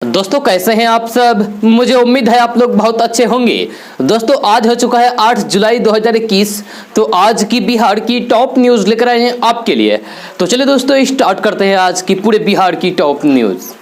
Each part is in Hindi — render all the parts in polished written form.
दोस्तों कैसे हैं आप सब। मुझे उम्मीद है आप लोग बहुत अच्छे होंगे। दोस्तों आज हो चुका है 8 जुलाई 2021। तो आज की बिहार की टॉप न्यूज लेकर आए हैं आपके लिए। तो चलिए दोस्तों स्टार्ट करते हैं आज की पूरे बिहार की टॉप न्यूज।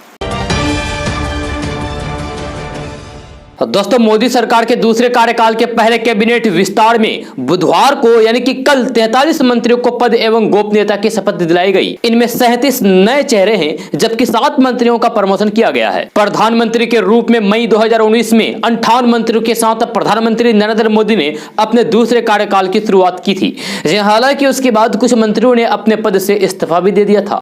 दोस्तों मोदी सरकार के दूसरे कार्यकाल के पहले कैबिनेट विस्तार में बुधवार को यानी कि कल 43 मंत्रियों को पद एवं गोपनीयता की शपथ दिलाई गई। इनमें 37 नए चेहरे हैं जबकि 7 मंत्रियों का प्रमोशन किया गया है। प्रधानमंत्री के रूप में मई 2019 में 58 मंत्रियों के साथ प्रधानमंत्री नरेंद्र मोदी ने अपने दूसरे कार्यकाल की शुरुआत की थी। हालांकि उसके बाद कुछ मंत्रियों ने अपने पद से इस्तीफा भी दे दिया था।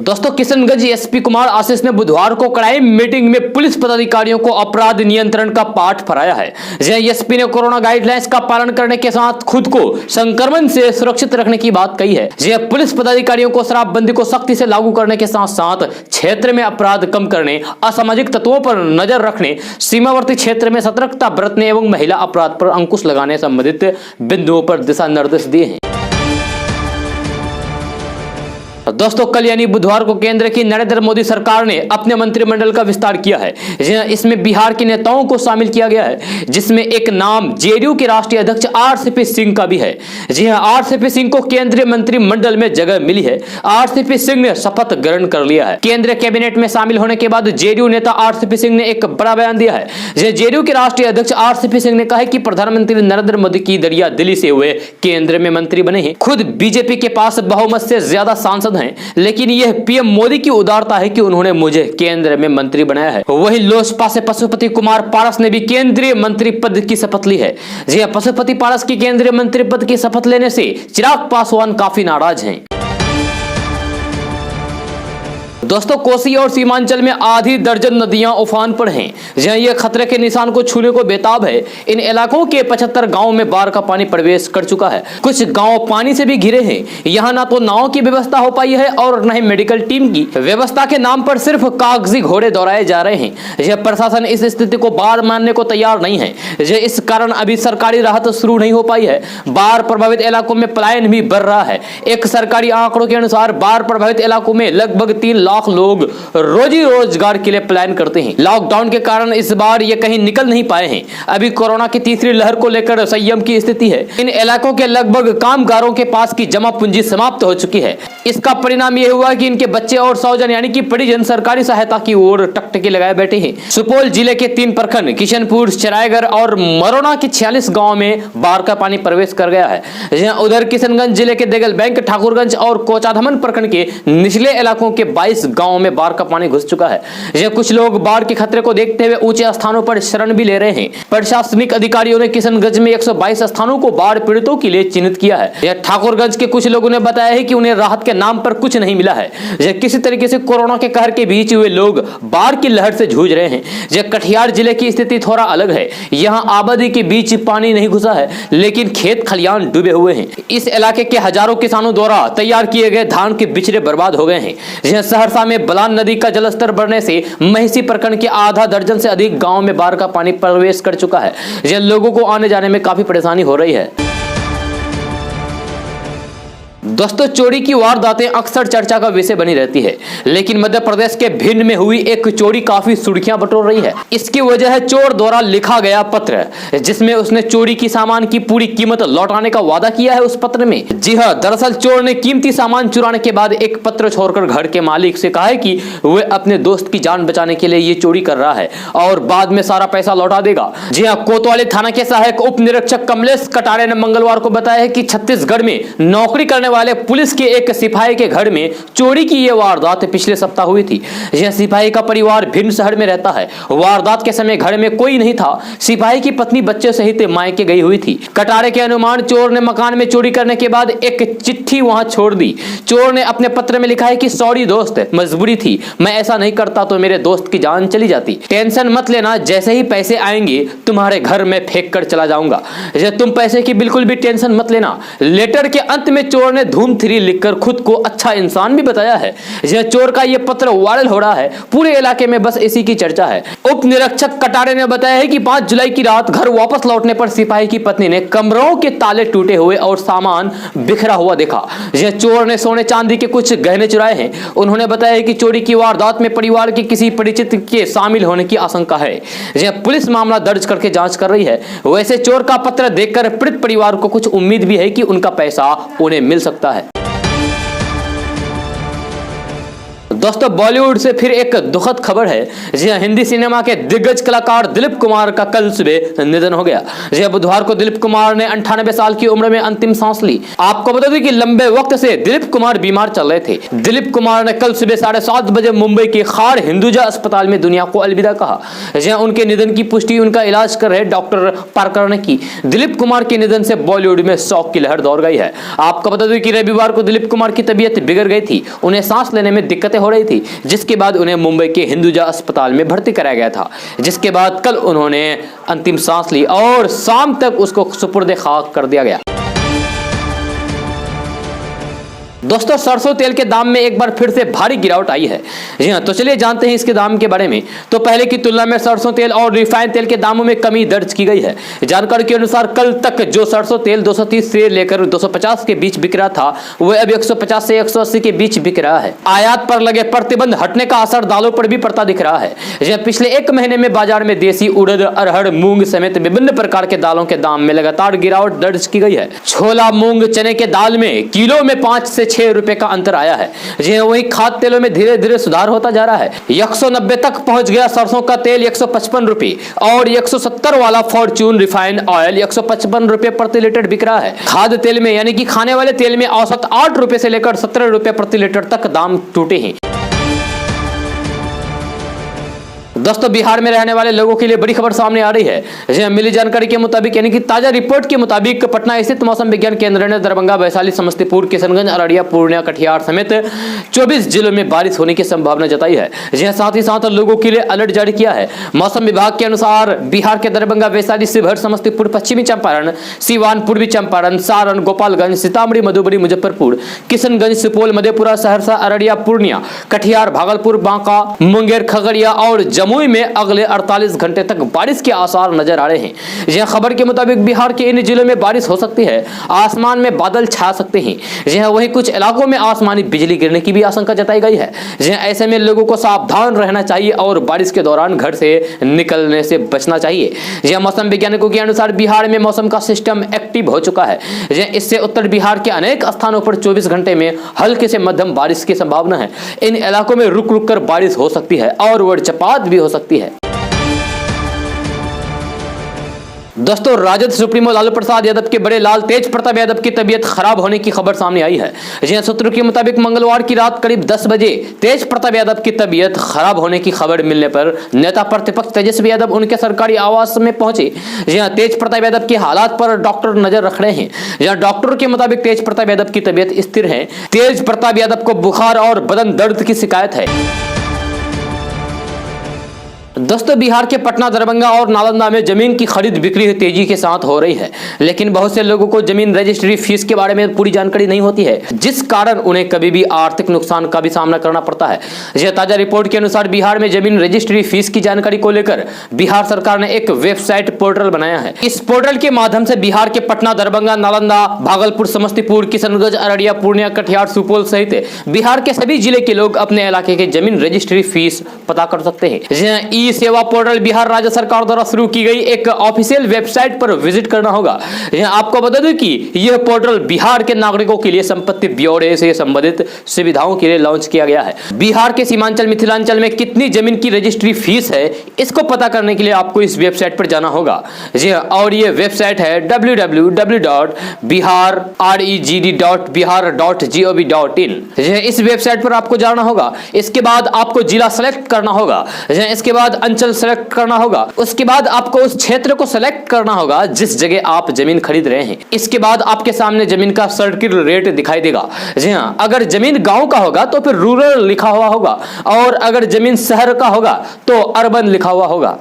दोस्तों किशनगंज एसपी कुमार आशीष ने बुधवार को क्राइम मीटिंग में पुलिस पदाधिकारियों को अपराध नियंत्रण का पाठ पढ़ाया है। एसपी ने कोरोना गाइडलाइंस का पालन करने के साथ खुद को संक्रमण से सुरक्षित रखने की बात कही है। पुलिस पदाधिकारियों को शराबबंदी को सख्ती से लागू करने के साथ साथ क्षेत्र में अपराध कम करने, असामाजिक तत्वों पर नजर रखने, सीमावर्ती क्षेत्र में सतर्कता बरतने एवं महिला अपराध पर अंकुश लगाने संबंधित बिंदुओं पर दिशा निर्देश दिए हैं। दोस्तों कल यानी बुधवार को केंद्र की नरेंद्र मोदी सरकार ने अपने मंत्रिमंडल का विस्तार किया है। इसमें बिहार के नेताओं को शामिल किया गया है, जिसमें एक नाम जेडीयू के राष्ट्रीय अध्यक्ष आरसीपी सिंह का भी है। जी हां, आरसीपी सिंह को केंद्रीय मंत्रिमंडल में जगह मिली है। आरसीपी सिंह ने शपथ ग्रहण कर लिया है। केंद्रीय कैबिनेट में शामिल होने के बाद जेडीयू नेता आरसीपी सिंह ने एक बड़ा बयान दिया है। जेडीयू के राष्ट्रीय अध्यक्ष आरसीपी सिंह ने कहा है कि प्रधानमंत्री नरेंद्र मोदी की दरिया दिली से हुए केंद्र में मंत्री बने हैं। खुद बीजेपी के पास बहुमत से ज्यादा सांसद हैं, लेकिन यह पीएम मोदी की उदारता है कि उन्होंने मुझे केंद्र में मंत्री बनाया है। वहीं लोजपा से पशुपति कुमार पारस ने भी केंद्रीय मंत्री पद की शपथ ली है। जी हां, पशुपति पारस की केंद्रीय मंत्री पद की शपथ लेने से चिराग पासवान काफी नाराज हैं। दोस्तों कोसी और सीमांचल में आधी दर्जन नदियां उफान पर हैं। जहां ये खतरे के निशान को छूने को बेताब है। इन इलाकों के 75 गांवों में बाढ़ का पानी प्रवेश कर चुका है। कुछ गांव पानी से भी घिरे हैं। यहां ना तो नाव की व्यवस्था हो पाई है और न ही मेडिकल टीम की व्यवस्था के नाम पर सिर्फ कागजी घोड़े दौड़ाए जा रहे हैं। यह प्रशासन इस स्थिति को बाढ़ मानने को तैयार नहीं है। इस कारण अभी सरकारी राहत शुरू नहीं हो पाई है। बाढ़ प्रभावित इलाकों में पलायन भी बढ़ रहा है। एक सरकारी आंकड़ों के अनुसार बाढ़ प्रभावित इलाकों में लगभग 3 लाख लोग रोजी रोजगार के लिए प्लान करते हैं। लॉकडाउन के कारण इस बार ये कहीं निकल नहीं पाए हैं। अभी कोरोना की तीसरी लहर को लेकर संयम की स्थिति है। इन इलाकों के लगभग कामगारों के पास की जमा पूंजी समाप्त हो चुकी है। इसका परिणाम यह हुआ कि इनके बच्चे और सौजन यानी कि परिजन सरकारी सहायता की ओर टकटकी लगाए बैठे हैं। सुपौल जिले के 3 प्रखंड किशनपुर, चरायगढ़ और मरोना के 46 गाँव में बाढ़ का पानी प्रवेश कर गया है। उधर किशनगंज जिले के देगल बैंक, ठाकुरगंज और कोचाधमन प्रखंड के निचले इलाकों के 22 गांवों में बाढ़ का पानी घुस चुका है। कुछ लोग बाढ़ के खतरे को देखते हुए ऊंचे स्थानों पर शरण भी ले रहे हैं। प्रशासनिक अधिकारियों ने किशनगंज में 122 स्थानों को बाढ़ पीड़ितों के लिए चिन्हित किया है। ठाकुरगंज के कुछ लोगों ने बताया है कि उन्हें राहत के नाम पर कुछ नहीं मिला है। किसी तरीके से कोरोना के कहर के बीच हुए लोग बाढ़ की लहर से जूझ रहे हैं। कटिहार जिले की स्थिति थोड़ा अलग है। यहाँ आबादी के बीच पानी नहीं घुसा है, लेकिन खेत खलियान डूबे हुए हैं। इस इलाके के हजारों किसानों द्वारा तैयार किए गए धान के बिचड़े बर्बाद हो गए हैं। सहरसा में बलान नदी का जलस्तर बढ़ने से महिषी प्रखंड के आधा दर्जन से अधिक गांव में बाढ़ का पानी प्रवेश कर चुका है। लोगों को आने जाने में काफी परेशानी हो रही है। दोस्तों चोरी की वारदातें अक्सर चर्चा का विषय बनी रहती है, लेकिन मध्य प्रदेश के भिंड में हुई एक चोरी काफी सुर्खियां बटोर रही है। इसकी वजह है चोर द्वारा लिखा गया पत्र, जिसमें उसने चोरी की सामान की पूरी कीमत लौटाने का वादा किया है। उस पत्र में जी हां, दरअसल चोर ने कीमती सामान चुराने के बाद एक पत्र छोड़कर घर के मालिक से कहा है कि वह अपने दोस्त की जान बचाने के लिए ये चोरी कर रहा है और बाद में सारा पैसा लौटा देगा। जी हां, कोतवाली थाना के सहायक उप निरीक्षक कमलेश कटारे ने मंगलवार को बताया है कि छत्तीसगढ़ में नौकरी करने वाले पुलिस के एक सिपाही के घर में चोरी की यह वारदात पिछले सप्ताह हुई थी। यह सिपाही का परिवार भिंड शहर में रहता है। वारदात के समय घर में कोई नहीं था। सिपाही की पत्नी बच्चे सहित मायके गई हुई थी। कटारे के अनुमान चोर ने मकान में चोरी करने के बाद एक चिट्ठी वहां छोड़ दी। चोर ने अपने पत्र में लिखा है कि सॉरी दोस्त, मजबूरी थी, मैं ऐसा नहीं करता तो मेरे दोस्त की जान चली जाती। टेंशन मत लेना, जैसे ही पैसे आएंगे तुम्हारे घर में फेंक कर चला जाऊंगा। तुम पैसे की बिल्कुल भी टेंशन मत लेना। लेटर के अंत में चोर ने ने धूम 3 लिखकर खुद को अच्छा इंसान भी बताया है। यह चोर का यह पत्र वायरल हो रहा है, पूरे इलाके में बस इसी की चर्चा है। उप निरीक्षक कटारे ने बताया है कि 5 जुलाई की रात घर वापस लौटने पर सिपाही की पत्नी ने कमरों के ताले टूटे हुए और सामान बिखरा हुआ देखा। यह चोर ने सोने चांदी के कुछ गहने चुराए हैं। उन्होंने बताया कि चोरी की वारदात में परिवार के किसी परिचित के शामिल होने की आशंका है। यह पुलिस मामला दर्ज करके जांच कर रही है। वैसे चोर का पत्र देखकर पीड़ित परिवार को कुछ उम्मीद भी है कि उनका पैसा उन्हें मिल सकता है। दोस्तों, बॉलीवुड से फिर एक दुखद खबर है। जी हाँ, हिंदी सिनेमा के दिग्गज कलाकार दिलीप कुमार का कल सुबह निधन हो गया। जी हाँ, बुधवार को दिलीप कुमार ने 98 साल की उम्र में अंतिम सांस ली। आपको बता दें कि लंबे वक्त से दिलीप कुमार बीमार चल रहे थे। दिलीप कुमार ने कल सुबह 7:30 बजे मुंबई के खार हिंदुजा अस्पताल में दुनिया को अलविदा कहा। जी हाँ, उनके निधन की पुष्टि उनका इलाज कर रहे डॉक्टर पार्कर ने की। दिलीप कुमार के निधन से बॉलीवुड में शोक की लहर दौड़ गई है। आपको बता दें कि रविवार को दिलीप कुमार की तबीयत बिगड़ गई थी। उन्हें सांस लेने में दिक्कतें हो रही थी, जिसके बाद उन्हें मुंबई के हिंदुजा अस्पताल में भर्ती कराया गया था। जिसके बाद कल उन्होंने अंतिम सांस ली और शाम तक उसको सुपुर्द खाक कर दिया गया। दोस्तों, सरसों तेल के दाम में एक बार फिर से भारी गिरावट आई है। जी हाँ, तो चलिए जानते हैं इसके दाम के बारे में। तो पहले की तुलना में सरसों तेल और रिफाइंड तेल के दामों में कमी दर्ज की गई है। जानकारी के अनुसार कल तक जो सरसों तेल 230 से लेकर 250 के बीच बिक रहा था, वह अब 150 से 180 के बीच बिक रहा है। आयात पर लगे प्रतिबंध हटने का असर दालों पर भी पड़ता दिख रहा है। जी हाँ, पिछले एक महीने में बाजार में देसी उड़द, अरहर, मूंग समेत विभिन्न प्रकार के दालों के दाम में लगातार गिरावट दर्ज की गई है। छोला, मूंग, चने के दाल में किलो में 5 से 6 रुपए का अंतर आया है। जी हाँ, वहीं खाद्य तेलों में धीरे धीरे सुधार होता जा रहा है। 190 तक पहुंच गया सरसों का तेल 155 रुपए और 170 वाला फॉर्च्यून रिफाइंड ऑयल 155 रुपए प्रति लीटर बिक रहा है। खाद्य तेल में यानी कि खाने वाले तेल में औसत 8 रुपए से लेकर 17 रुपए प्रति लीटर तक दाम टूटे हैं। दोस्तों, बिहार में रहने वाले लोगों के लिए बड़ी खबर सामने आ रही है। जी हाँ, मिली जानकारी के मुताबिक यानी कि ताजा रिपोर्ट के मुताबिक पटना स्थित मौसम विज्ञान केंद्र ने दरभंगा, वैशाली, समस्तीपुर, किशनगंज, अररिया, पूर्णिया, कटिहार समेत 24 जिलों में बारिश होने की संभावना जताई है। जी हाँ, साथ ही साथ लोगों के लिए अलर्ट जारी किया है। मौसम विभाग के अनुसार बिहार के दरभंगा, वैशाली, शिवहर, समस्तीपुर, पश्चिमी चंपारण, सीवान, पूर्वी चंपारण, सारण, गोपालगंज, सीतामढ़ी, मधुबनी, मुजफ्फरपुर, किशनगंज, सुपौल, मधेपुरा, सहरसा, अररिया, पूर्णिया, कटिहार, भागलपुर, बांका, मुंगेर, खगड़िया और जमुई में अगले 48 घंटे तक बारिश के आसार नजर आ रहे हैं। यह खबर के मुताबिक बिहार के इन जिलों में बारिश हो सकती है। आसमान में बादल छा सकते हैं। यह वहीं कुछ इलाकों में आसमानी बिजली गिरने की भी आशंका जताई गई है। यह ऐसे में लोगों को सावधान रहना चाहिए और बारिश के दौरान घर से निकलने से बचना चाहिए। यह मौसम वैज्ञानिकों के अनुसार बिहार में मौसम का सिस्टम एक्टिव हो चुका है। इससे उत्तर बिहार के अनेक स्थानों पर 24 घंटे में हल्के से मध्यम बारिश की संभावना है। इन इलाकों में रुक रुक कर बारिश हो सकती है और वज्रपात भी हो सकती है। दोस्तों, राजद सुप्रीमो लालू प्रसाद यादव के बड़े लाल तेज प्रताप यादव की तबीयत खराब होने की खबर सामने आई है। जी सूत्रों के मुताबिक मंगलवार की रात करीब 10 बजे तेज प्रताप यादव की तबीयत खराब होने की खबर मिलने पर नेता प्रतिपक्ष तेजस्वी यादव उनके सरकारी आवास में पहुंचे। जी हाँ, तेज प्रताप यादव की हालात पर डॉक्टर नजर रख रहे हैं। जहां डॉक्टरों के मुताबिक तेज प्रताप यादव की तबीयत स्थिर है। तेज प्रताप यादव को बुखार और बदन दर्द की शिकायत है। दोस्तों, बिहार के पटना, दरभंगा और नालंदा में जमीन की खरीद बिक्री तेजी के साथ हो रही है, लेकिन बहुत से लोगों को जमीन रजिस्ट्री फीस के बारे में पूरी जानकारी नहीं होती है, जिस कारण उन्हें कभी भी आर्थिक नुकसान का भी सामना करना पड़ता है। यह ताजा रिपोर्ट के अनुसार बिहार में जमीन रजिस्ट्री फीस की जानकारी को लेकर बिहार सरकार ने एक वेबसाइट पोर्टल बनाया है। इस पोर्टल के माध्यम से बिहार के पटना, दरभंगा, नालंदा, भागलपुर, समस्तीपुर, किशनगंज, अररिया, पूर्णिया, कटिहार, सुपौल सहित बिहार के सभी जिले के लोग अपने इलाके के जमीन रजिस्ट्री फीस पता कर सकते हैं। ई सेवा पोर्टल बिहार राज्य सरकार द्वारा शुरू की गई एक ऑफिशियल वेबसाइट पर विजिट करना होगा। आपको बता दूं कि यह पोर्टल बिहार के नागरिकों के लिए संपत्ति ब्यौरे से संबंधित सुविधाओं के लिए लॉन्च किया गया है। बिहार के सीमांचल, मिथिलांचल में कितनी जमीन की रजिस्ट्री फीस है, इसको पता करने के लिए आपको इस वेबसाइट पर जाना होगा। जी हाँ, और ये वेबसाइट है www.biharregd.bihar.gov.in। इस वेबसाइट पर आपको जाना होगा। इसके बाद आपको जिला सेलेक्ट करना होगा। इसके बाद अंचल सेलेक्ट करना होगा। उसके बाद आपको उस क्षेत्र को सेलेक्ट करना होगा जिस जगह आप जमीन खरीद रहे हैं। इसके बाद आपके सामने जमीन का सर्किल रेट दिखाई देगा। जी हाँ, अगर जमीन गांव का होगा तो फिर रूरल लिखा हुआ होगा और अगर जमीन शहर का होगा तो अर्बन लिखा हुआ होगा।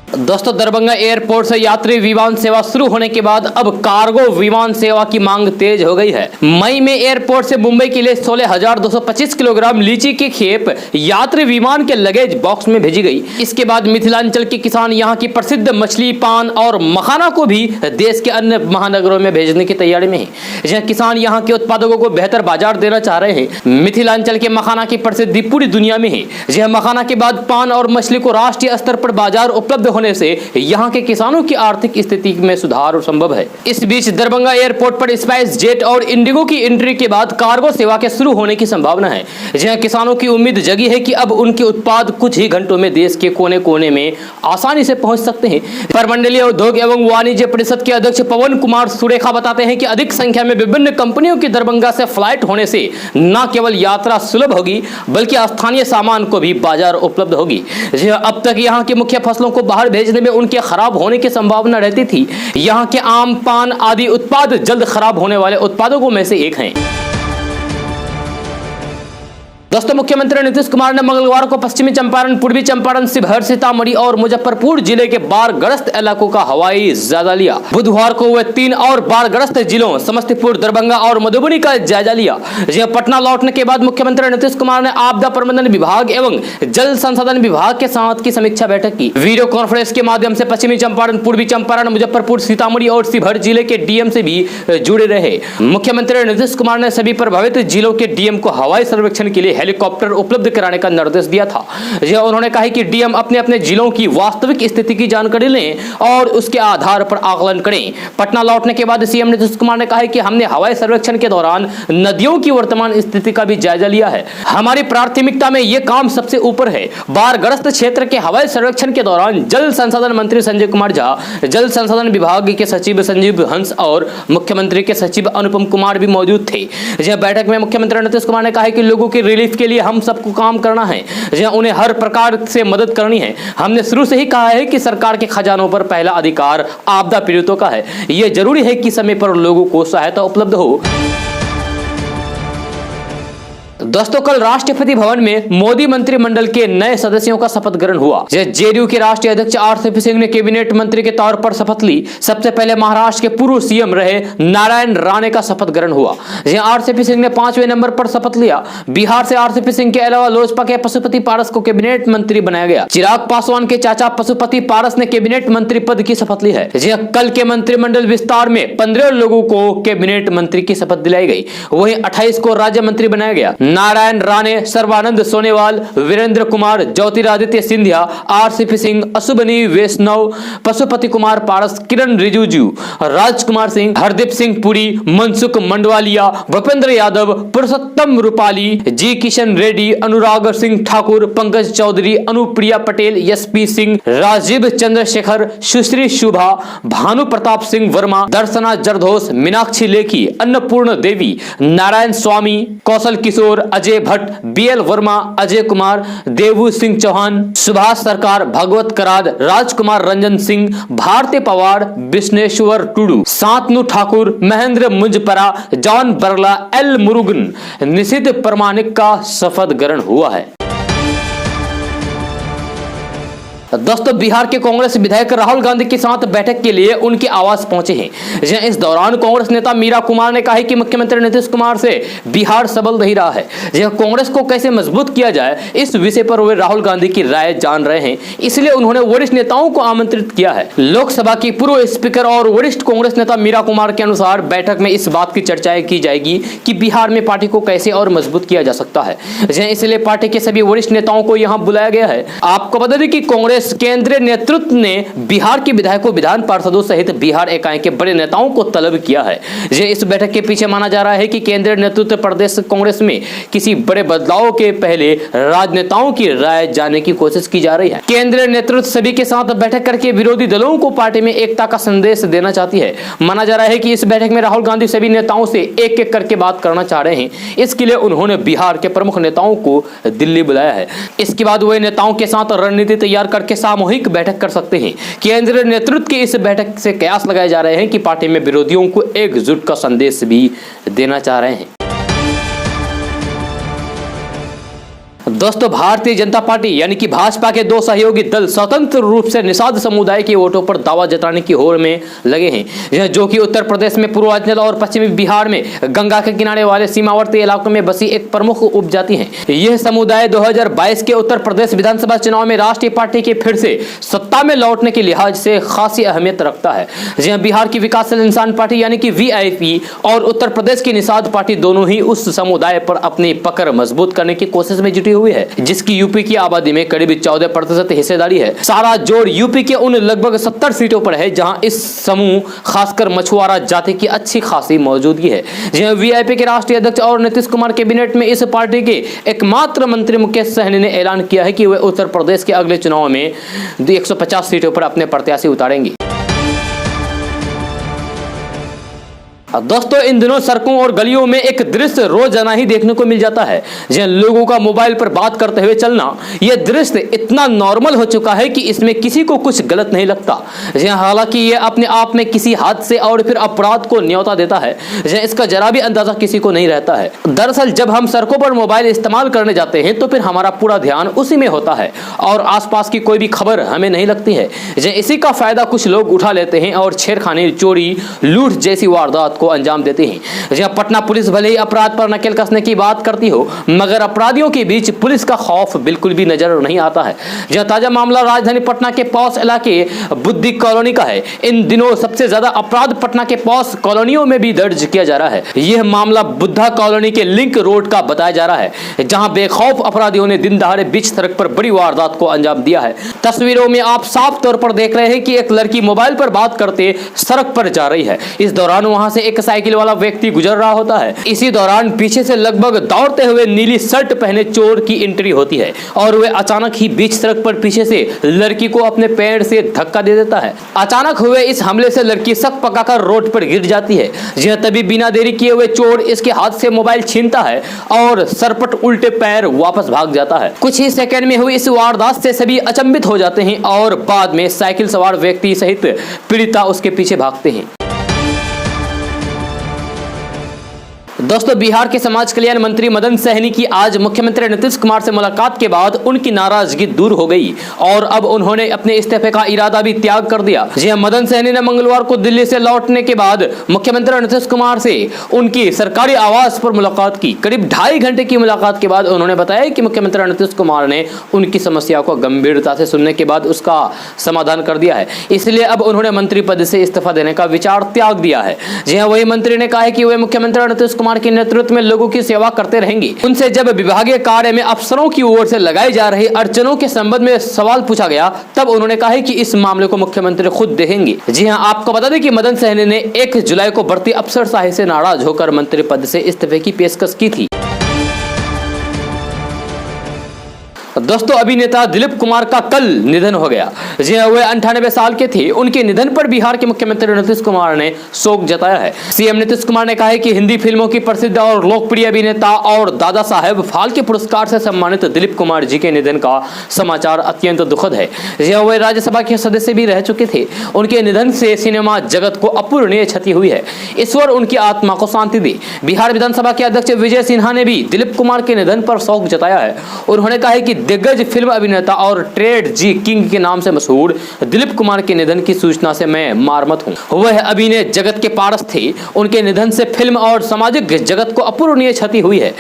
दोस्तों, दरभंगा एयरपोर्ट से यात्री विमान सेवा शुरू होने के बाद अब कार्गो विमान सेवा की मांग तेज हो गई है। मई में एयरपोर्ट से मुंबई के लिए 16,225 किलोग्राम लीची की खेप यात्री विमान के लगेज बॉक्स में भेजी गई। इसके बाद मिथिलांचल के किसान यहां की प्रसिद्ध मछली, पान और मखाना को भी देश के अन्य महानगरों में भेजने की तैयारी में है। जहां किसान यहां के उत्पादकों को बेहतर बाजार देना चाह रहे हैं। मिथिलांचल के मखाना की प्रसिद्धि पूरी दुनिया में है। जहां मखाना के बाद पान और मछली को राष्ट्रीय स्तर पर बाजार उपलब्ध होने से यहां के किसानों की आर्थिक स्थिति में सुधार संभव है। इस बीच दरभंगा एयरपोर्ट पर स्पाइस जेट और इंडिगो की एंट्री के बाद कार्गो सेवा के शुरू होने की संभावना है। जहां किसानों की उम्मीद जगी है कि अब उनके उत्पाद कुछ ही घंटों में देश के कोने कोने में आसानी से पहुंच सकते हैं। परमंडलीय उद्योग एवं वाणिज्य परिषद के अध्यक्ष पवन कुमार सुरेखा बताते हैं कि अधिक संख्या में विभिन्न कंपनियों की दरभंगा से फ्लाइट होने से न केवल यात्रा सुलभ होगी बल्कि स्थानीय सामान को भी बाजार उपलब्ध होगी। अब तक यहाँ की मुख्य फसलों को बाहर भेजने में उनके खराब होने की संभावना रहती थी। यहाँ के आम, पान आदि उत्पाद जल्द खराब होने वाले उत्पादों में से एक हैं। दोस्तों, मुख्यमंत्री नीतीश कुमार ने मंगलवार को पश्चिमी चंपारण, पूर्वी चंपारण, शिवहर, सीतामढ़ी और मुजफ्फरपुर जिले के बाढ़ग्रस्त इलाकों का हवाई जायजा लिया। बुधवार को वे 3 और बाढ़ग्रस्त जिलों समस्तीपुर, दरभंगा और मधुबनी का जायजा लिया। जहां पटना लौटने के बाद मुख्यमंत्री नीतीश कुमार ने आपदा प्रबंधन विभाग एवं जल संसाधन विभाग के साथ की समीक्षा बैठक की। वीडियो कॉन्फ्रेंस के माध्यम से पश्चिमी चंपारण, पूर्वी चंपारण, मुजफ्फरपुर, सीतामढ़ी और शिवहर जिले के डीएम से भी जुड़े रहे। मुख्यमंत्री नीतीश कुमार ने सभी प्रभावित जिलों के डीएम को हवाई सर्वेक्षण के लिए हेलीकॉप्टर उपलब्ध कराने का निर्देश दिया था। यह उन्होंने कहा कि डीएम अपने अपने जिलों की वास्तविक स्थिति की जानकारी लें और उसके आधार पर आकलन करें। पटना लौटने के बाद सीएम नीतीश कुमार ने कहा कि हमने हवाई सर्वेक्षण के दौरान नदियों की वर्तमान स्थिति का भी जायजा लिया है। हमारी प्राथमिकता में यह काम सबसे ऊपर है। बाढ़ग्रस्त क्षेत्र के हवाई सर्वेक्षण के दौरान जल संसाधन मंत्री संजय कुमार झा, जल संसाधन विभाग के सचिव संजीव हंस और मुख्यमंत्री के सचिव अनुपम कुमार भी मौजूद थे। यह बैठक में मुख्यमंत्री नीतीश कुमार ने कहा कि लोगों की रिलीफ के लिए हम सबको काम करना है, जहां उन्हें हर प्रकार से मदद करनी है। हमने शुरू से ही कहा है कि सरकार के खजानों पर पहला अधिकार आपदा पीड़ितों का है। यह जरूरी है कि समय पर लोगों को सहायता उपलब्ध हो। दोस्तों, कल राष्ट्रपति भवन में मोदी मंत्रिमंडल के नए सदस्यों का शपथ ग्रहण हुआ। जेडीयू के राष्ट्रीय अध्यक्ष आरसीपी सिंह ने कैबिनेट मंत्री के तौर पर शपथ ली। सबसे पहले महाराष्ट्र के पूर्व सीएम रहे नारायण राणे का शपथ ग्रहण हुआ। आरसीपी सिंह ने 5वें नंबर पर शपथ लिया। बिहार से आरसीपी सिंह के अलावा लोजपा के पशुपति पारस को कैबिनेट मंत्री बनाया गया। चिराग पासवान के चाचा पशुपति पारस ने कैबिनेट मंत्री पद की शपथ ली है। कल के मंत्रिमंडल विस्तार में 15 लोगों को कैबिनेट मंत्री की शपथ दिलाई गई। वहीं 28 को राज्य मंत्री बनाया गया। नारायण राणे, सर्बानंद सोनेवाल, वीरेंद्र कुमार, ज्योतिरादित्य सिंधिया, आरसीपी सिंह, अश्विनी वैष्णव, पशुपति कुमार पारस, किरण रिजिजू, राजकुमार सिंह, हरदीप सिंह पुरी, मनसुख मंडवालिया, भूपेंद्र यादव, पुरुषोत्तम रूपाली, जी किशन रेड्डी, अनुराग सिंह ठाकुर, पंकज चौधरी, अनुप्रिया पटेल, एसपी सिंह, राजीव चंद्रशेखर, सुश्री शुभा, भानु प्रताप सिंह वर्मा, दर्शना जरदोस, मीनाक्षी लेखी, अन्नपूर्ण देवी, नारायण स्वामी, कौशल किशोर, अजय भट्ट, बीएल वर्मा, अजय कुमार, देवू सिंह चौहान, सुभाष सरकार, भगवत कराद, राजकुमार रंजन सिंह, भारती पवार, विश्वेश्वर टुडू, शांतनु ठाकुर, महेंद्र मुंजपरा, जॉन बरला, एल मुरुगन, निशित प्रमाणिक का शपथ ग्रहण हुआ है। दोस्तों, बिहार के कांग्रेस विधायक राहुल गांधी के साथ बैठक के लिए उनके आवास पहुंचे हैं। इस दौरान कांग्रेस नेता मीरा कुमार ने कहा कि मुख्यमंत्री नीतीश कुमार से बिहार सबल नहीं रहा है। कांग्रेस को कैसे मजबूत किया जाए, इस विषय पर वे राहुल गांधी की राय जान रहे हैं, इसलिए उन्होंने वरिष्ठ नेताओं को आमंत्रित किया है। लोकसभा की पूर्व स्पीकर और वरिष्ठ कांग्रेस नेता मीरा कुमार के अनुसार बैठक में इस बात की चर्चाएं की जाएगी कि बिहार में पार्टी को कैसे और मजबूत किया जा सकता है। इसलिए पार्टी के सभी वरिष्ठ नेताओं को यहां बुलाया गया है। आपको बता दें कि कांग्रेस केंद्रीय नेतृत्व ने बिहार के विधायकों, विधान पार्षदों सहित बिहार इकाई के बड़े नेताओं को तलब किया है। इस बैठक के पीछे माना जा रहा है कि केंद्रीय नेतृत्व प्रदेश कांग्रेस में किसी बड़े बदलाव के पहले राजनेताओं की राय जानने की कोशिश की जा रही है। केंद्रीय नेतृत्व सभी के साथ बैठक करके विरोधी दलों को पार्टी में एकता का संदेश देना चाहती है। माना जा रहा है कि इस बैठक में राहुल गांधी सभी नेताओं से एक एक करके बात करना चाह रहे हैं। इसके लिए उन्होंने बिहार के प्रमुख नेताओं को दिल्ली बुलाया है। इसके बाद वे नेताओं के साथ रणनीति तैयार करके सामूहिक बैठक कर सकते हैं। केंद्रीय नेतृत्व की इस बैठक से कयास लगाए जा रहे हैं कि पार्टी में विरोधियों को एकजुट का संदेश भी देना चाह रहे हैं। दोस्तों भारतीय जनता पार्टी यानी कि भाजपा के दो सहयोगी दल स्वतंत्र रूप से निषाद समुदाय के वोटों पर दावा जताने की होड़ में लगे हैं, जो कि उत्तर प्रदेश में पूर्वांचल और पश्चिमी बिहार में गंगा के किनारे वाले सीमावर्ती इलाकों में बसी एक प्रमुख उपजाति है। यह समुदाय 2022 के उत्तर प्रदेश विधानसभा चुनाव में राष्ट्रीय पार्टी के फिर से सत्ता में लौटने के लिहाज से खासी अहमियत रखता है। जहां बिहार की विकासशील इंसान पार्टी यानी कि वीआईपी और उत्तर प्रदेश की निषाद पार्टी दोनों ही उस समुदाय पर अपनी पकड़ मजबूत करने की कोशिश में जुटी हुई है, जिसकी यूपी की आबादी में करीब 14% हिस्सेदारी है। सारा जोड़ यूपी के उन लगभग 70 सीटों पर है जहां इस समूह खासकर मछुआरा जाति की अच्छी खासी मौजूदगी है। जहां वीआईपी के राष्ट्रीय अध्यक्ष और नीतीश कुमार कैबिनेट में इस पार्टी के एकमात्र मंत्री मुकेश सहनी ने ऐलान किया है कि वे उत्तर प्रदेश के अगले चुनाव में 150 सीटों पर अपने प्रत्याशी उतारेंगे। दोस्तों इन दिनों सड़कों और गलियों में एक दृश्य रोजाना ही देखने को मिल जाता है, जहां लोगों का मोबाइल पर बात करते हुए चलना। यह दृश्य इतना नॉर्मल हो चुका है कि इसमें किसी को कुछ गलत नहीं लगता। जहां हालांकि यह अपने आप में किसी हादसे और फिर अपराध को न्योता देता है, जहां इसका जरा भी अंदाजा किसी को नहीं रहता है। दरअसल जब हम सड़कों पर मोबाइल इस्तेमाल करने जाते हैं तो फिर हमारा पूरा ध्यान उसी में होता है और आसपास की कोई भी खबर हमें नहीं लगती है। जहां इसी का फायदा कुछ लोग उठा लेते हैं और छेड़खानी, चोरी, लूट जैसी वारदात को अंजाम देते हैं। जहां पटना पुलिस भले ही अपराध पर नकेल कसने की बात करती हो, मगर अपराधियों के बीच पुलिस का खौफ बिल्कुल भी नजर नहीं आता है। जहां ताजा मामला राजधानी पटना के पॉश इलाके बुद्धि कॉलोनी का है। इन दिनों सबसे ज्यादा अपराध पटना के पॉश कॉलोनियों में भी दर्ज किया जा रहा है। यह मामला बुद्धा कॉलोनी के लिंक रोड का बताया जा रहा है, जहां बेखौफ अपराधियों ने दिन दहाड़े बीच सड़क पर बड़ी वारदात को अंजाम दिया है। तस्वीरों में आप साफ तौर पर देख रहे हैं कि एक लड़की मोबाइल पर बात करते सड़क पर जा रही है। इस दौरान वहां से एक साइकिल वाला व्यक्ति गुजर रहा होता है। इसी दौरान पीछे से लगभग दौड़ते हुए नीली शर्ट पहने चोर की एंट्री होती है और वे अचानक ही बीच सड़क पर पीछे से लड़की को अपने पैर से धक्का दे देता है। अचानक हुए इस हमले से लड़की सक पकाकर रोड पर गिर जाती है। जहां तभी बिना देरी किए हुए चोर इसके हाथ से मोबाइल छीनता है और सरपट उल्टे पैर वापस भाग जाता है। कुछ ही सेकंड में हुई इस वारदात से सभी अचंभित हो जाते हैं और बाद में साइकिल सवार व्यक्ति सहित पीड़िता उसके पीछे भागते हैं। दोस्तों बिहार के समाज कल्याण मंत्री मदन सहनी की आज मुख्यमंत्री नीतीश कुमार से मुलाकात के बाद उनकी नाराजगी दूर हो गई और अब उन्होंने अपने इस्तीफे का इरादा भी त्याग कर दिया। जी मदन सहनी ने मंगलवार को दिल्ली से लौटने के बाद मुख्यमंत्री नीतीश कुमार से उनकी सरकारी आवास पर मुलाकात की। करीब 2.5 घंटे की मुलाकात के बाद उन्होंने बताया कि मुख्यमंत्री नीतीश कुमार ने उनकी समस्या को गंभीरता से सुनने के बाद उसका समाधान कर दिया है, इसलिए अब उन्होंने मंत्री पद से इस्तीफा देने का विचार त्याग दिया है। जी हाँ, वही मंत्री ने कहा है कि वे मुख्यमंत्री नीतीश कुमार के नेतृत्व में लोगों की सेवा करते रहेंगे। उनसे जब विभागीय कार्य में अफसरों की ओर से लगाई जा रही अड़चनों के संबंध में सवाल पूछा गया, तब उन्होंने कहा है कि इस मामले को मुख्यमंत्री खुद देखेंगे। जी हां, आपको बता दें कि मदन सहनी ने 1 जुलाई को बढ़ती अफसरशाही से नाराज होकर मंत्री पद से इस्तीफे की पेशकश की थी। दोस्तों अभिनेता दिलीप कुमार का कल निधन हो गया। जी हां, वे 98 साल के थे। उनके निधन पर बिहार के मुख्यमंत्री नीतीश कुमार ने शोक जताया है। सीएम नीतीश कुमार ने कहा है कि हिंदी फिल्मों की प्रसिद्ध और लोकप्रिय अभिनेता और दादा साहेब फाल्के पुरस्कार से सम्मानित दिलीप कुमार जी के निधन का समाचार अत्यंत दुखद है। जी हां, वे राज्यसभा के सदस्य भी रह चुके थे। उनके निधन से सिनेमा जगत को अपूरणीय क्षति हुई है। ईश्वर उनकी आत्मा को शांति दे। बिहार विधानसभा के अध्यक्ष विजय सिन्हा ने भी दिलीप कुमार के निधन पर शोक जताया है। उन्होंने कहा है कि दिग्गज फिल्म अभिनेता और ट्रेड जी किंग के नाम से मशहूर दिलीप कुमार के निधन की सूचना से मैं मारमत हूं। वह अभिनय जगत के पारस थे। उनके निधन से फिल्म और सामाजिक जगत को अपूरणीय क्षति हुई है।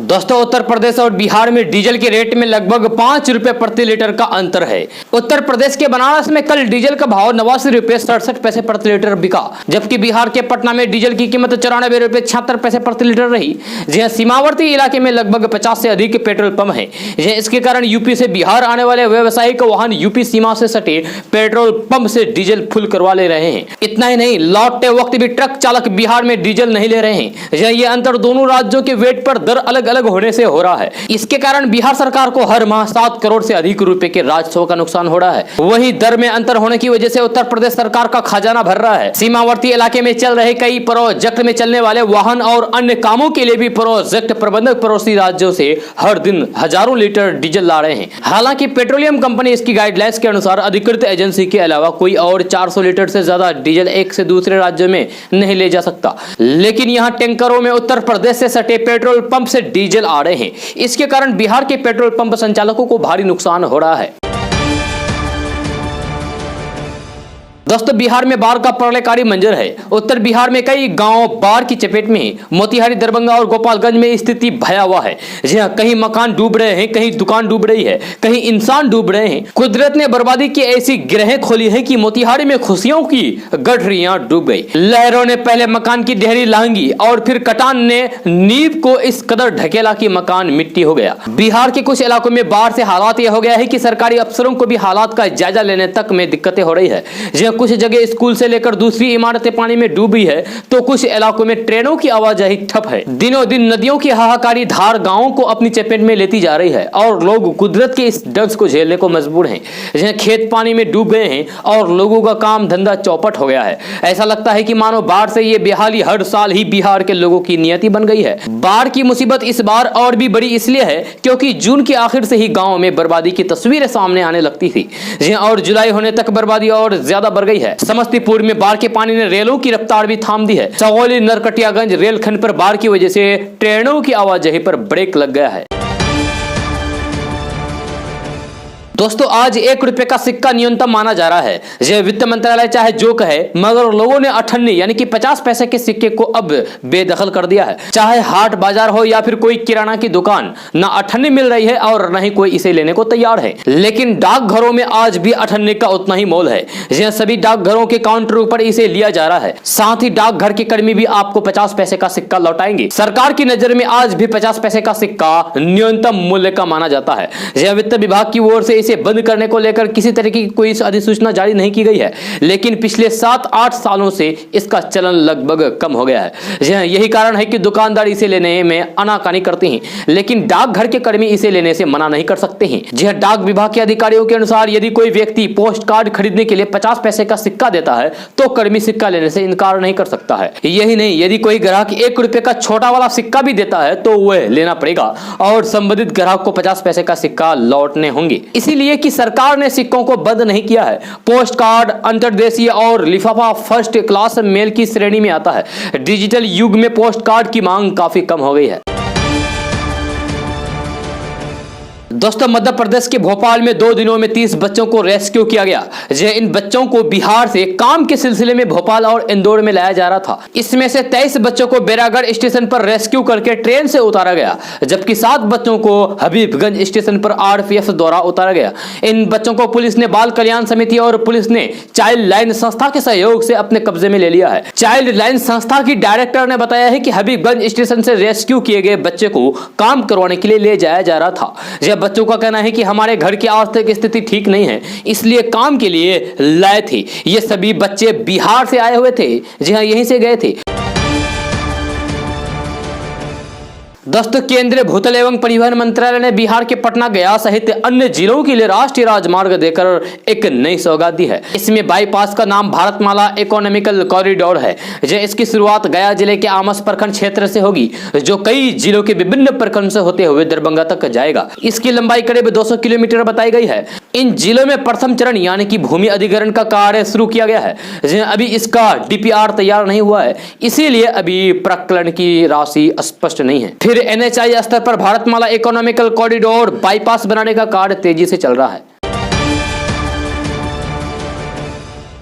दोस्तों उत्तर प्रदेश और बिहार में डीजल के रेट में लगभग 5 रुपए प्रति लीटर का अंतर है। उत्तर प्रदेश के बनारस में कल डीजल का भाव 89 रुपए 67 पैसे प्रति लीटर बिका, जबकि बिहार के पटना में डीजल की कीमत 94 रुपए 76 पैसे प्रति लीटर रही। जहां सीमावर्ती इलाके में लगभग 50 से अधिक पेट्रोल पंप है। इसके कारण यूपी से बिहार आने वाले व्यावसायिक वाहन यूपी सीमा से सटे पेट्रोल पंप से डीजल फुल करवा ले रहे हैं। इतना ही नहीं, लौटते वक्त भी ट्रक चालक बिहार में डीजल नहीं ले रहे हैं। ये अंतर दोनों राज्यों के वेट पर दर अलग अलग अलग होने से हो रहा है। इसके कारण बिहार सरकार को हर माह 7 करोड़ से अधिक रुपए के राजस्व का नुकसान हो रहा है। वहीं दर में अंतर होने की वजह से उत्तर प्रदेश सरकार का खजाना भर रहा है। सीमावर्ती इलाके में चल रहे कई प्रोजेक्ट में चलने वाले वाहन और अन्य कामों के लिए भी प्रोजेक्ट प्रबंधक पड़ोसी राज्यों से हर दिन हजारों लीटर डीजल ला रहे हैं। हालांकि पेट्रोलियम कंपनी इसकी गाइडलाइंस के अनुसार अधिकृत एजेंसी के अलावा कोई और 400 लीटर से ज्यादा डीजल एक से दूसरे राज्यों में नहीं ले जा सकता। लेकिन यहां टैंकरों में उत्तर प्रदेश से सटे पेट्रोल पंप से डीजल आ रहे हैं। इसके कारण बिहार के पेट्रोल पंप संचालकों को भारी नुकसान हो रहा है। दोस्तों, बिहार में बाढ़ का प्रलयकारी मंजर है। उत्तर बिहार में कई गांव बाढ़ की चपेट में हैं। मोतिहारी, दरभंगा और गोपालगंज में स्थिति भयावह है। जहां कहीं मकान डूब रहे हैं, कहीं दुकान डूब रही है, कहीं इंसान डूब रहे हैं। कुदरत ने बर्बादी की ऐसी गिरहें खोली है कि मोतिहारी में खुशियों की गठरियां डूब गई। लहरों ने पहले मकान की ढेरी लांगी और फिर कटान ने नींव को इस कदर ढकेला कि मकान मिट्टी हो गया। बिहार के कुछ इलाकों में बाढ़ से हालात यह हो गया है कि सरकारी अफसरों को भी हालात का जायजा लेने तक में दिक्कतें हो रही है। कुछ जगह स्कूल से लेकर दूसरी इमारतें पानी में डूबी है, तो कुछ इलाकों में ट्रेनों की आवाजाही ठप है। दिनों दिन नदियों की हाहाकारी धार गांवों को अपनी चपेट में लेती जा रही है और लोग कुदरत के इस दंश को झेलने को मजबूर हैं। जहां खेत पानी में डूब गए हैं और लोगों का काम धंधा चौपट हो गया है। ऐसा लगता है कि मानो बाढ़ से ये बेहाली हर साल ही बिहार के लोगों की नियति बन गई है। बाढ़ की मुसीबत इस बार और भी बड़ी इसलिए है क्योंकि जून के आखिर से ही गाँव में बर्बादी की तस्वीरें सामने आने लगती थी, और जुलाई होने तक बर्बादी और ज्यादा बढ़ गई है। समस्तीपुर में बाढ़ के पानी ने रेलों की रफ्तार भी थाम दी है। सगौली नरकटियागंज रेलखंड पर बाढ़ की वजह से ट्रेनों की आवाजाही पर ब्रेक लग गया है। दोस्तों, आज 1 रुपए का सिक्का न्यूनतम माना जा रहा है। यह वित्त मंत्रालय चाहे जो कहे, मगर लोगों ने 98 यानी कि 50 पैसे के सिक्के को अब बेदखल कर दिया है। चाहे हाट बाजार हो या फिर कोई किराना की दुकान, ना 98 मिल रही है और न ही कोई इसे लेने को तैयार है। लेकिन डाकघरों में आज भी 98 का उतना ही मोल है। यह सभी डाकघरों के काउंटरों पर इसे लिया जा रहा है। साथ ही डाकघर के कर्मी भी आपको 50 पैसे का सिक्का लौटाएंगे। सरकार की नजर में आज भी 50 पैसे का सिक्का न्यूनतम मूल्य का माना जाता है। यह वित्त विभाग की ओर से इसे बंद करने को लेकर किसी तरह की कोई अधिसूचना जारी नहीं की गई है, लेकिन पिछले 7-8 सालों से इसका चलन लगभग कम हो गया है। यही कारण है कि दुकानदार इसे लेने में आनाकानी करते हैं, लेकिन डाकघर के कर्मी इसे लेने से मना नहीं कर सकते हैं। जी डाक विभाग के अधिकारियों के अनुसार यदि कोई व्यक्ति पोस्ट कार्ड खरीदने के लिए 50 पैसे का सिक्का देता है तो कर्मी सिक्का लेने से इनकार नहीं कर सकता है। यही नहीं, यदि कोई ग्राहक 1 रुपए का छोटा वाला सिक्का भी देता है तो वह लेना पड़ेगा और संबंधित ग्राहक को 50 पैसे का सिक्का लौटने होंगे। इसीलिए कि सरकार ने सिक्कों को बंद नहीं किया है। पोस्ट कार्ड, अंतर्देशीय और लिफाफा फर्स्ट क्लास मेल की श्रेणी में आता है। डिजिटल युग में पोस्ट कार्ड की मांग काफी कम हो गई है। दोस्तों, मध्य प्रदेश के भोपाल में 2 दिनों में 30 बच्चों को रेस्क्यू किया गया। इन बच्चों को बिहार से काम के सिलसिले में भोपाल और इंदौर में लाया जा रहा था। इसमें से 23 बच्चों को बैरागढ़ स्टेशन पर रेस्क्यू करके ट्रेन से उतारा गया, जबकि 7 बच्चों को हबीबगंज स्टेशन पर आरपीएफ द्वारा उतारा गया। इन बच्चों को पुलिस ने बाल कल्याण समिति और पुलिस ने चाइल्ड लाइन संस्था के सहयोग से अपने कब्जे में ले लिया है। चाइल्ड लाइन संस्था की डायरेक्टर ने बताया है कि हबीबगंज स्टेशन से रेस्क्यू किए गए बच्चे को काम करवाने के लिए ले जाया जा रहा था। बच्चों का कहना है कि हमारे घर की आर्थिक स्थिति ठीक नहीं है, इसलिए काम के लिए लाए थे। ये सभी बच्चे बिहार से आए हुए थे। जी हाँ, यहीं से गए थे। दोस्तों, केंद्रीय भूतल एवं परिवहन मंत्रालय ने बिहार के पटना, गया सहित अन्य जिलों के लिए राष्ट्रीय राजमार्ग देकर एक नई सौगात दी है। इसमें बाईपास का नाम भारतमाला इकोनॉमिकल कॉरिडोर है। इसकी शुरुआत गया जिले के आमस प्रखंड क्षेत्र से होगी, जो कई जिलों के विभिन्न प्रखंड से होते हुए दरभंगा तक जाएगा। इसकी लंबाई करीब 200 किलोमीटर बताई गई है। इन जिलों में प्रथम चरण यानी कि भूमि अधिग्रहण का कार्य शुरू किया गया है। अभी इसका डीपीआर तैयार नहीं हुआ है, इसीलिए अभी प्रकलन की राशि स्पष्ट नहीं है। फिर एनएचआई स्तर पर भारतमाला इकोनॉमिकल कॉरिडोर बाईपास बनाने का कार्य तेजी से चल रहा है।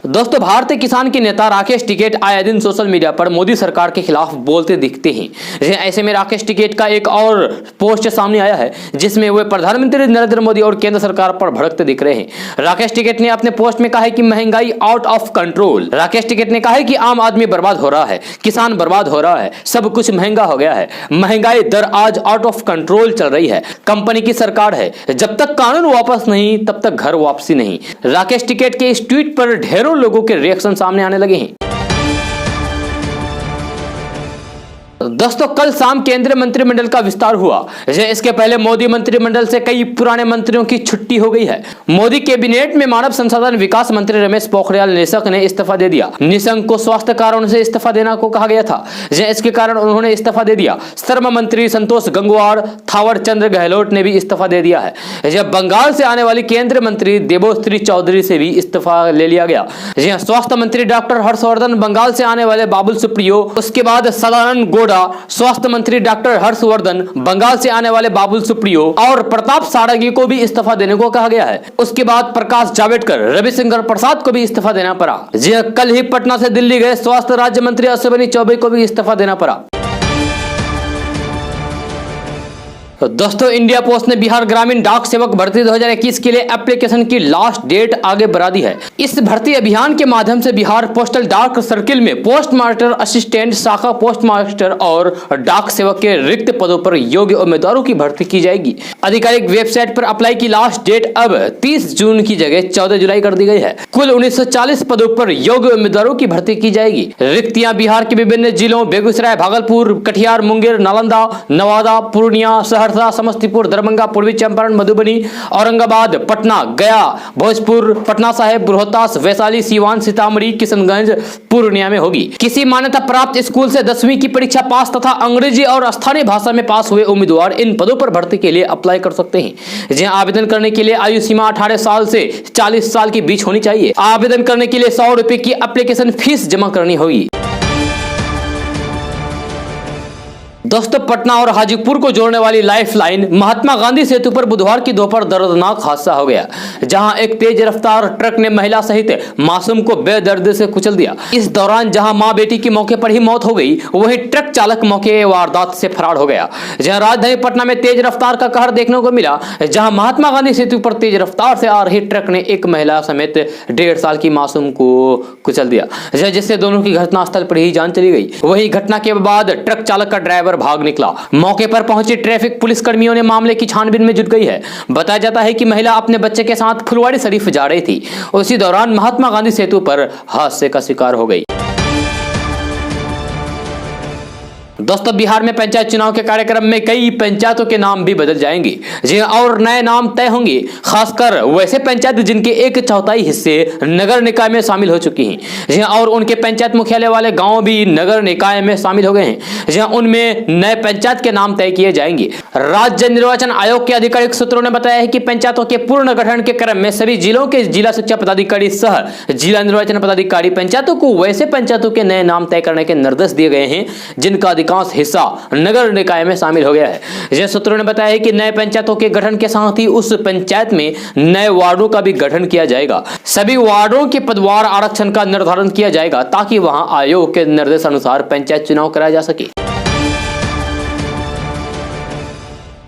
दोस्तों, भारतीय किसान के नेता राकेश टिकैत आए दिन सोशल मीडिया पर मोदी सरकार के खिलाफ बोलते दिखते हैं। ऐसे में राकेश टिकैत का एक और पोस्ट सामने आया है, जिसमें वे प्रधानमंत्री नरेंद्र मोदी और केंद्र सरकार पर भड़कते दिख रहे हैं। राकेश टिकैत ने अपने पोस्ट में कहा है कि महंगाई out of control. Rakesh Tikait ने कहा है कि आम आदमी बर्बाद हो रहा है, किसान बर्बाद हो रहा है, सब कुछ महंगा हो गया है। महंगाई दर आज आउट ऑफ कंट्रोल चल रही है। कंपनी की सरकार है, जब तक कानून वापस नहीं तब तक घर वापसी नहीं। राकेश टिकैत के इस ट्वीट पर ढेरों लोगों के रिएक्शन सामने आने लगे हैं। दोस्तों कल शाम केंद्रीय मंत्रिमंडल का विस्तार हुआ। इसके पहले मोदी मंत्रिमंडल से कई पुराने मंत्रियों की छुट्टी हो गई है। मोदी कैबिनेट में मानव संसाधन विकास मंत्री रमेश पोखरियाल निशंक ने इस्तीफा दे दिया। निशंक को स्वास्थ्य कारणों से इस्तीफा देना को कहा गया था, इसके कारण उन्होंने इस्तीफा दे दिया। श्रम मंत्री संतोष गंगवार, थावर चंद गहलोत ने भी इस्तीफा दे दिया है। जब बंगाल से आने वाली केंद्रीय मंत्री देबोश्री चौधरी से भी इस्तीफा ले लिया गया। स्वास्थ्य मंत्री डॉक्टर हर्षवर्धन बंगाल से आने वाले बाबुल सुप्रियो, उसके बाद सदानंद गौड़ा, स्वास्थ्य मंत्री डॉक्टर हर्षवर्धन बंगाल से आने वाले बाबुल सुप्रियो और प्रताप सारंगी को भी इस्तीफा देने को कहा गया है। उसके बाद प्रकाश जावड़ेकर, रविशंकर प्रसाद को भी इस्तीफा देना पड़ा। कल ही पटना से दिल्ली गए स्वास्थ्य राज्य मंत्री अश्विनी चौबे को भी इस्तीफा देना पड़ा। दोस्तों इंडिया पोस्ट ने बिहार ग्रामीण डाक सेवक भर्ती 2021 के लिए एप्लीकेशन की लास्ट डेट आगे बढ़ा दी है। इस भर्ती अभियान के माध्यम से बिहार पोस्टल डाक सर्किल में पोस्ट मास्टर, असिस्टेंट, शाखा पोस्ट मास्टर और डाक सेवक के रिक्त पदों पर योग्य उम्मीदवारों की भर्ती की जाएगी। आधिकारिक वेबसाइट पर अप्लाई की लास्ट डेट अब 30 जून की जगह 14 जुलाई कर दी गई है। कुल 1940 पदों पर योग्य उम्मीदवारों की भर्ती की जाएगी। रिक्तियां बिहार के विभिन्न जिलों बेगूसराय, भागलपुर, कटिहार, मुंगेर, नालंदा, नवादा, पूर्णिया, सहरसा, समस्तीपुर, दरभंगा, पूर्वी चंपारण, मधुबनी, औरंगाबाद, पटना, गया, भोजपुर, पटना साहिब, रोहतास, वैशाली, सीवान, सीतामढ़ी, किशनगंज, पूर्णिया में होगी। किसी मान्यता प्राप्त स्कूल से 10वीं की परीक्षा पास तथा अंग्रेजी और स्थानीय भाषा में पास हुए उम्मीदवार इन पदों पर भर्ती के लिए अप्लाई कर सकते हैं। जहां आवेदन करने के लिए आयु सीमा 18 साल से 40 साल के बीच होनी चाहिए। आवेदन करने के लिए 100 रुपए की एप्लीकेशन फीस जमा करनी होगी। दोस्तों पटना और हाजीपुर को जोड़ने वाली लाइफलाइन महात्मा गांधी सेतु पर बुधवार की दोपहर दर्दनाक हादसा हो गया, जहां एक तेज रफ्तार ट्रक ने महिला सहित मासूम को बेदर्दी से कुचल दिया। इस दौरान जहां मां बेटी की मौके पर ही मौत हो गई, वहीं ट्रक चालक मौके वारदात से फरार हो गया। जहां राजधानी पटना में तेज रफ्तार का कहर देखने को मिला, जहां महात्मा गांधी सेतु पर तेज रफ्तार से आ रही ट्रक ने एक महिला समेत 1.5 साल की मासूम को कुचल दिया, जिससे दोनों की घटनास्थल पर ही जान चली गई। वहीं घटना के बाद ट्रक चालक का ड्राइवर भाग निकला। मौके पर पहुंची ट्रैफिक पुलिस कर्मियों ने मामले की छानबीन में जुट गई है। बताया जाता है कि महिला अपने बच्चे के साथ फुलवाड़ी शरीफ जा रही थी। उसी दौरान महात्मा गांधी सेतु पर हादसे का शिकार हो गई। दोस्तों बिहार में पंचायत चुनाव के कार्यक्रम में कई पंचायतों के नाम भी बदल जाएंगे, जी और नए नाम तय होंगे। खासकर वैसे पंचायत जिनके 1/4 हिस्से नगर निकाय में शामिल हो चुकी हैं, जी और उनके पंचायत मुख्यालय वाले गांव भी नगर निकाय में शामिल हो गए हैं, जी उनमें नए पंचायत के नाम तय किए जाएंगे। राज्य निर्वाचन आयोग के आधिकारिक सूत्रों ने बताया है कि पंचायतों के पूर्ण गठन के क्रम में सभी जिलों के जिला शिक्षा पदाधिकारी सह जिला निर्वाचन पदाधिकारी पंचायतों को वैसे पंचायतों के नए नाम तय करने के निर्देश दिए गए हैं जिनका अधिकांश हिस्सा नगर निकाय में शामिल हो गया है। यह सूत्रों ने बताया है कि नए पंचायतों के गठन के साथ ही उस पंचायत में नए वार्डों का भी गठन किया जाएगा। सभी वार्डों के पदवार आरक्षण का निर्धारण किया जाएगा ताकि वहां आयोग के निर्देशानुसार पंचायत चुनाव कराया जा सके।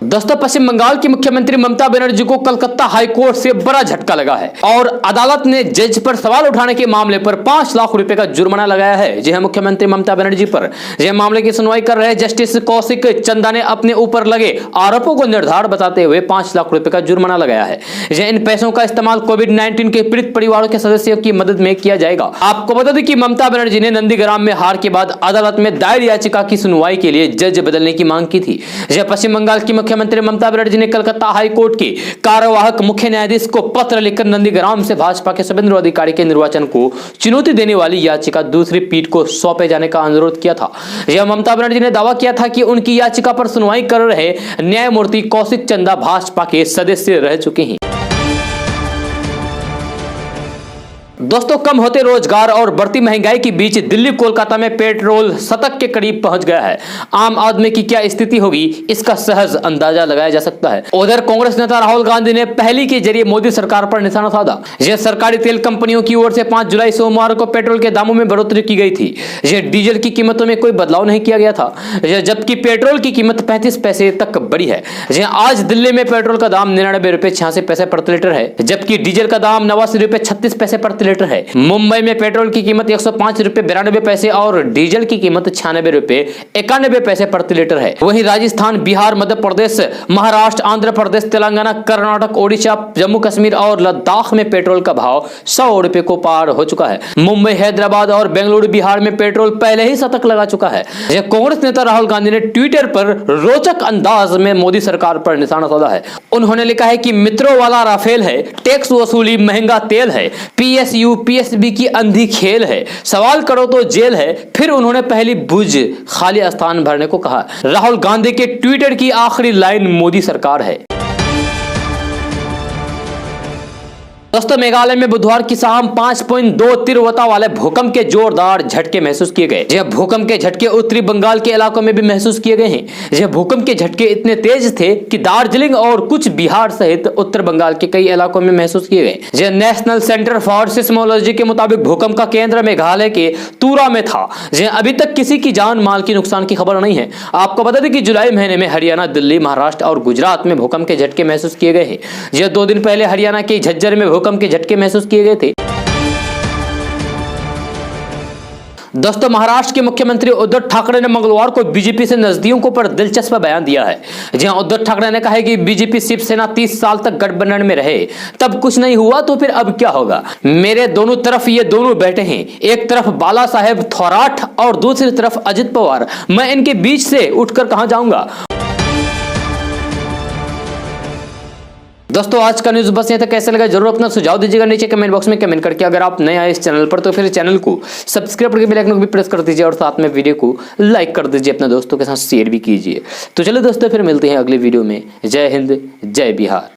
दोस्तों पश्चिम बंगाल की मुख्यमंत्री ममता बनर्जी को कलकत्ता हाईकोर्ट से बड़ा झटका लगा है और अदालत ने जज पर सवाल उठाने के मामले पर 5 लाख रुपए का जुर्माना लगाया है। जी हां, मुख्यमंत्री ममता बनर्जी पर यह मामले की सुनवाई कर रहे जस्टिस कौशिक चंदा ने अपने ऊपर लगे आरोपों को निर्धार बताते हुए 5 लाख रुपए का जुर्माना लगाया है। इन पैसों का इस्तेमाल कोविड-19 के पीड़ित परिवारों के सदस्यों की मदद में किया जाएगा। आपको बता दें कि ममता बनर्जी ने नंदीग्राम में हार के बाद अदालत में दायर याचिका की सुनवाई के लिए जज बदलने की मांग की थी। पश्चिम बंगाल की मुख्यमंत्री ममता बनर्जी ने कलकत्ता हाईकोर्ट के कार्यवाहक मुख्य न्यायाधीश को पत्र लिखकर नंदीग्राम से भाजपा के शुभेंदु अधिकारी के निर्वाचन को चुनौती देने वाली याचिका दूसरी पीठ को सौंपे जाने का अनुरोध किया था। यह ममता बनर्जी ने दावा किया था कि उनकी याचिका पर सुनवाई कर रहे न्यायमूर्ति कौशिक चंदा भाजपा के सदस्य रह चुके हैं। दोस्तों कम होते रोजगार और बढ़ती महंगाई के बीच दिल्ली कोलकाता में पेट्रोल शतक के करीब पहुंच गया है। आम आदमी की क्या स्थिति होगी इसका सहज अंदाजा लगाया जा सकता है। उधर कांग्रेस नेता राहुल गांधी ने पहली के जरिए मोदी सरकार पर निशाना साधा। यह सरकारी तेल कंपनियों की ओर से 5 जुलाई सोमवार को पेट्रोल के दामों में बढ़ोतरी की गई थी। यह डीजल की कीमतों में कोई बदलाव नहीं किया गया था, जबकि पेट्रोल की कीमत 35 पैसे तक बढ़ी है। आज दिल्ली में पेट्रोल का दाम 99 रुपए 86 पैसे प्रति लीटर है, जबकि डीजल का दाम 89 रुपए 36 पैसे प्रति लीटर है। मुंबई में पेट्रोल की कीमत 105 रुपए 92 पैसे और डीजल की कीमत 96 रुपए 91 पैसे प्रति लीटर है। वहीं राजस्थान, बिहार, मध्य प्रदेश, महाराष्ट्र, आंध्र प्रदेश, तेलंगाना, कर्नाटक, ओडिशा, जम्मू कश्मीर और लद्दाख में पेट्रोल का भाव 100 रुपए को पार हो चुका है। मुंबई, हैदराबाद और बेंगलुरु, बिहार में पेट्रोल पहले ही शतक लगा चुका है। कांग्रेस नेता राहुल गांधी ने ट्विटर पर रोचक अंदाज में मोदी सरकार पर निशाना साधा है। उन्होंने लिखा है कि मित्रों वाला राफेल है, टैक्स वसूली महंगा तेल है, पीएसयू पीएसबी की अंधी खेल है, सवाल करो तो जेल है। फिर उन्होंने पहली बुझ खाली स्थान भरने को कहा। राहुल गांधी के ट्विटर की आखिरी लाइन मोदी सरकार है। दोस्तों, मेघालय में बुधवार की शाम 5.2 तीव्रता वाले भूकंप के जोरदार झटके महसूस किए गए। यह भूकंप के झटके उत्तरी बंगाल के इलाकों में भी महसूस किए गए हैं। यह भूकंप के झटके इतने तेज थे कि दार्जिलिंग और कुछ बिहार सहित उत्तर बंगाल के कई इलाकों में महसूस किए गए। यह नेशनल सेंटर फॉर सिस्मोलॉजी के मुताबिक भूकंप का केंद्र मेघालय के तूरा में था। अभी तक किसी की जान माल की नुकसान की खबर नहीं है। आपको बता दें कि जुलाई महीने में हरियाणा, दिल्ली, महाराष्ट्र और गुजरात में भूकंप के झटके महसूस किए गए हैं। यह 2 दिन पहले हरियाणा के झज्जर में भूकंप के झटके महसूस किए गए थे। दोस्तों, महाराष्ट्र के मुख्यमंत्री उद्धव ठाकरे ने मंगलवार को बीजेपी से नजदीकों पर दिलचस्प बयान दिया है। जहां उद्धव ठाकरे ने कहा है कि बीजेपी शिवसेना 30 साल तक गठबंधन में रहे, तब कुछ नहीं हुआ तो फिर अब क्या होगा। मेरे दोनों तरफ ये दोनों बैठे हैं, एक तरफ बाला साहेब थोराट और दूसरी तरफ अजित पवार। मैं इनके बीच से उठकर कहां जाऊंगा। दोस्तों, आज का न्यूज बस यहाँ तक। कैसे लगा जरूर अपना सुझाव दीजिएगा नीचे कमेंट बॉक्स में कमेंट करके। अगर आप नए आए इस चैनल पर तो फिर चैनल को सब्सक्राइब करके बेल आइकन को भी प्रेस कर दीजिए और साथ में वीडियो को लाइक कर दीजिए, अपने दोस्तों के साथ शेयर भी कीजिए। तो चलिए दोस्तों, फिर मिलते हैं अगले वीडियो में। जय हिंद, जय बिहार।